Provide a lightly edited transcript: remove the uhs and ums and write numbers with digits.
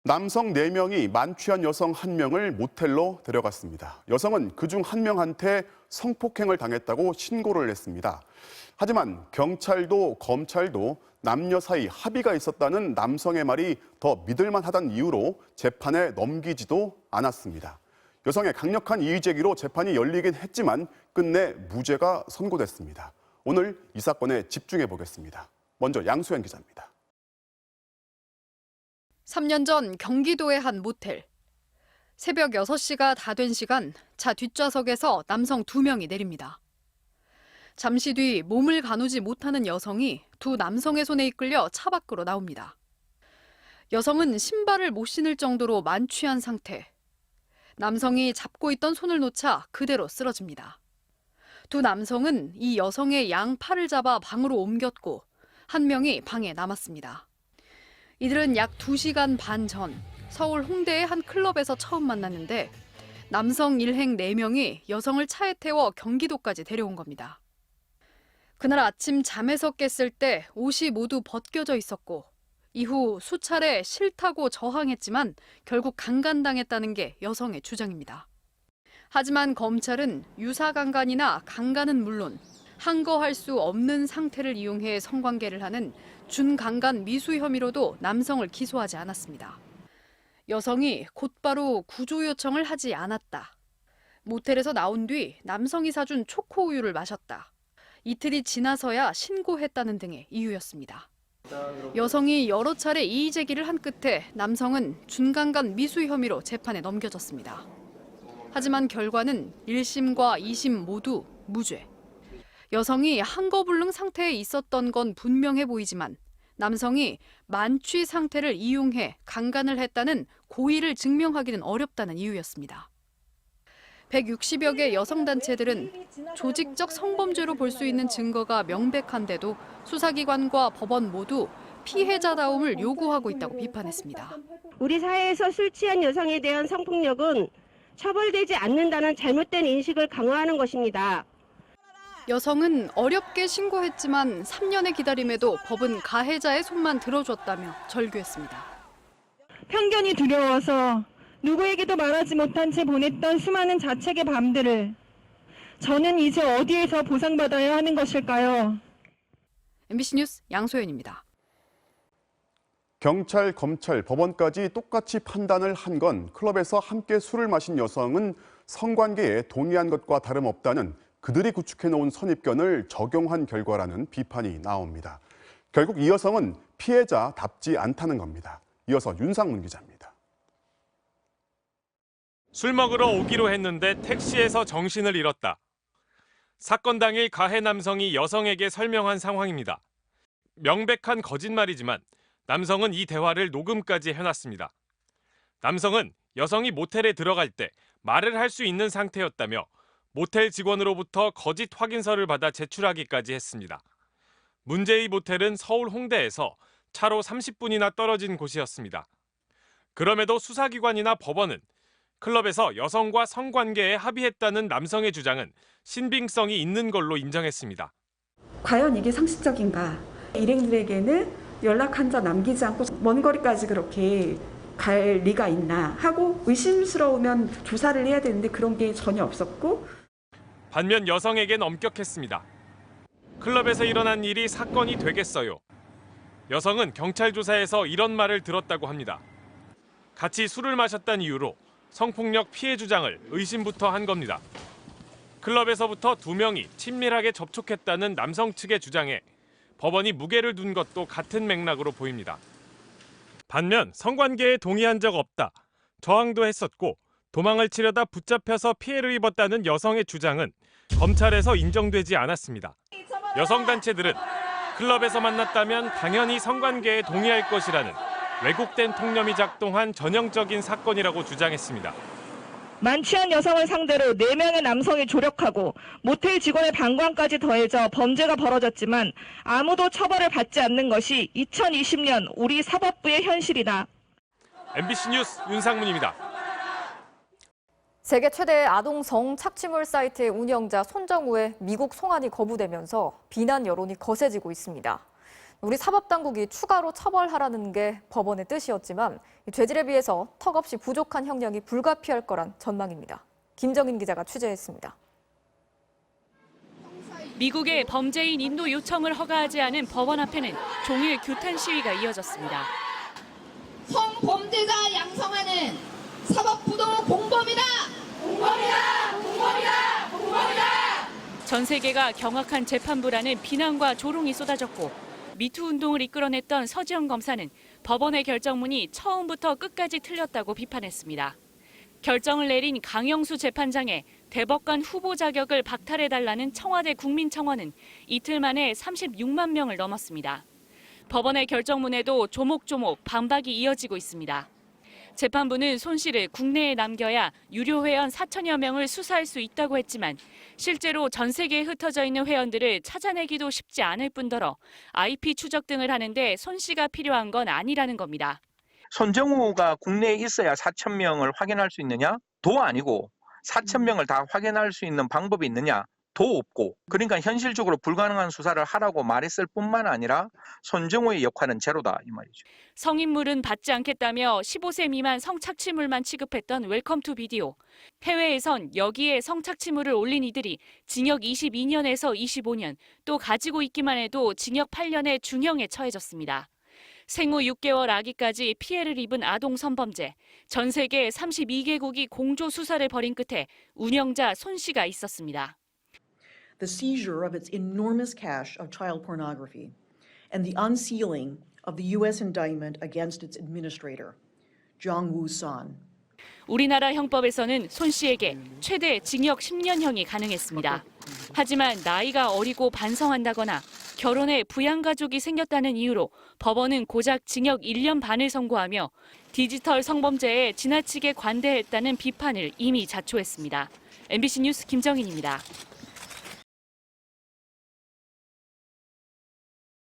남성 4명이 만취한 여성 1명을 모텔로 데려갔습니다. 여성은 그중 1명한테 성폭행을 당했다고 신고를 했습니다. 하지만 경찰도 검찰도 남녀 사이 합의가 있었다는 남성의 말이 더 믿을만하다는 이유로 재판에 넘기지도 않았습니다. 여성의 강력한 이의 제기로 재판이 열리긴 했지만 끝내 무죄가 선고됐습니다. 오늘 이 사건에 집중해 보겠습니다. 먼저 양수현 기자입니다. 3년 전 경기도의 한 모텔. 새벽 6시가 다 된 시간 차 뒷좌석에서 남성 2명이 내립니다. 잠시 뒤 몸을 가누지 못하는 여성이 두 남성의 손에 이끌려 차 밖으로 나옵니다. 여성은 신발을 못 신을 정도로 만취한 상태. 남성이 잡고 있던 손을 놓자 그대로 쓰러집니다. 두 남성은 이 여성의 양팔을 잡아 방으로 옮겼고 한 명이 방에 남았습니다. 이들은 약 2시간 반 전 서울 홍대의 한 클럽에서 처음 만났는데 남성 일행 4명이 여성을 차에 태워 경기도까지 데려온 겁니다. 그날 아침 잠에서 깼을 때 옷이 모두 벗겨져 있었고 이후 수차례 싫다고 저항했지만 결국 강간당했다는 게 여성의 주장입니다. 하지만 검찰은 유사강간이나 강간은 물론 항거할 수 없는 상태를 이용해 성관계를 하는 준강간 미수 혐의로도 남성을 기소하지 않았습니다. 여성이 곧바로 구조 요청을 하지 않았다. 모텔에서 나온 뒤 남성이 사준 초코우유를 마셨다. 이틀이 지나서야 신고했다는 등의 이유였습니다. 여성이 여러 차례 이의 제기를 한 끝에 남성은 준강간 미수 혐의로 재판에 넘겨졌습니다. 하지만 결과는 1심과 2심 모두 무죄. 여성이 한거불능 상태에 있었던 건 분명해 보이지만 남성이 만취 상태를 이용해 강간을 했다는 고의를 증명하기는 어렵다는 이유였습니다. 160여 개 여성단체들은 조직적 성범죄로 볼 수 있는 증거가 명백한데도 수사기관과 법원 모두 피해자다움을 요구하고 있다고 비판했습니다. 우리 사회에서 술 취한 여성에 대한 성폭력은 처벌되지 않는다는 잘못된 인식을 강화하는 것입니다. 여성은 어렵게 신고했지만 3년의 기다림에도 법은 가해자의 손만 들어줬다며 절규했습니다. 편견이 두려워서 누구에게도 말하지 못한 채 보냈던 수많은 자책의 밤들을 저는 이제 어디에서 보상받아야 하는 것일까요? MBC 뉴스 양소연입니다. 경찰, 검찰, 법원까지 똑같이 판단을 한 건 클럽에서 함께 술을 마신 여성은 성관계에 동의한 것과 다름없다는 그들이 구축해놓은 선입견을 적용한 결과라는 비판이 나옵니다. 결국 이 여성은 피해자답지 않다는 겁니다. 이어서 윤상문 기자입니다. 술 먹으러 오기로 했는데 택시에서 정신을 잃었다. 사건 당일 가해 남성이 여성에게 설명한 상황입니다. 명백한 거짓말이지만 남성은 이 대화를 녹음까지 해놨습니다. 남성은 여성이 모텔에 들어갈 때 말을 할 수 있는 상태였다며 모텔 직원으로부터 거짓 확인서를 받아 제출하기까지 했습니다. 문제의 모텔은 서울 홍대에서 차로 30분이나 떨어진 곳이었습니다. 그럼에도 수사기관이나 법원은 클럽에서 여성과 성관계에 합의했다는 남성의 주장은 신빙성이 있는 걸로 인정했습니다. 과연 이게 상식적인가? 일행들에게는 연락 한 자 남기지 않고 먼 거리까지 그렇게 갈 리가 있나 하고 의심스러우면 조사를 해야 되는데 그런 게 전혀 없었고 반면 여성에겐 엄격했습니다. 클럽에서 일어난 일이 사건이 되겠어요. 여성은 경찰 조사에서 이런 말을 들었다고 합니다. 같이 술을 마셨다는 이유로 성폭력 피해 주장을 의심부터 한 겁니다. 클럽에서부터 2명이 친밀하게 접촉했다는 남성 측의 주장에 법원이 무게를 둔 것도 같은 맥락으로 보입니다. 반면 성관계에 동의한 적 없다, 저항도 했었고 도망을 치려다 붙잡혀서 피해를 입었다는 여성의 주장은 검찰에서 인정되지 않았습니다. 여성단체들은 클럽에서 만났다면 당연히 성관계에 동의할 것이라는 왜곡된 통념이 작동한 전형적인 사건이라고 주장했습니다. 만취한 여성을 상대로 4명의 남성이 조력하고 모텔 직원의 방관까지 더해져 범죄가 벌어졌지만 아무도 처벌을 받지 않는 것이 2020년 우리 사법부의 현실이다. MBC 뉴스 윤상문입니다. 세계 최대의 아동 성착취물 사이트의 운영자 손정우의 미국 송환이 거부되면서 비난 여론이 거세지고 있습니다. 우리 사법당국이 추가로 처벌하라는 게 법원의 뜻이었지만 죄질에 비해서 턱없이 부족한 형량이 불가피할 거란 전망입니다. 김정인 기자가 취재했습니다. 미국의 범죄인 인도 요청을 허가하지 않은 법원 앞에는 종일 규탄 시위가 이어졌습니다. 성범죄자 양성하는 사법부도 공범이다! 공범이다! 공범이다! 공범이다! 전 세계가 경악한 재판부라는 비난과 조롱이 쏟아졌고 미투 운동을 이끌어냈던 서지영 검사는 법원의 결정문이 처음부터 끝까지 틀렸다고 비판했습니다. 결정을 내린 강영수 재판장의 대법관 후보 자격을 박탈해달라는 청와대 국민청원은 이틀 만에 36만 명을 넘었습니다. 법원의 결정문에도 조목조목 반박이 이어지고 있습니다. 재판부는 손 씨를 국내에 남겨야 유료 회원 4천여 명을 수사할 수 있다고 했지만 실제로 전 세계에 흩어져 있는 회원들을 찾아내기도 쉽지 않을 뿐더러 IP 추적 등을 하는데 손 씨가 필요한 건 아니라는 겁니다. 손정우가 국내에 있어야 4천 명을 확인할 수 있느냐? 도 아니고 4천 명을 다 확인할 수 있는 방법이 있느냐? 도 없고. 그러니까 현실적으로 불가능한 수사를 하라고 말했을 뿐만 아니라 손정우의 역할은 제로다 이 말이죠. 성인물은 받지 않겠다며 15세 미만 성착취물만 취급했던 웰컴 투 비디오. 해외에선 여기에 성착취물을 올린 이들이 징역 22년에서 25년, 또 가지고 있기만 해도 징역 8년의 중형에 처해졌습니다. 생후 6개월 아기까지 피해를 입은 아동 성범죄. 전 세계 32개국이 공조 수사를 벌인 끝에 운영자 손 씨가 있었습니다. The seizure of its enormous cache of child pornography and the unsealing of the U.S. indictment against its administrator, Jong-woo Son. 우리나라 형법에서는 손 씨에게 최대 징역 10년형이 가능했습니다. 하지만 나이가 어리고 반성한다거나 결혼에 부양가족이 생겼다는 이유로 법원은 고작 징역 1년 반을 선고하며 디지털 성범죄에 지나치게 관대했다는 비판을 이미 자초했습니다. MBC 뉴스 김정인입니다.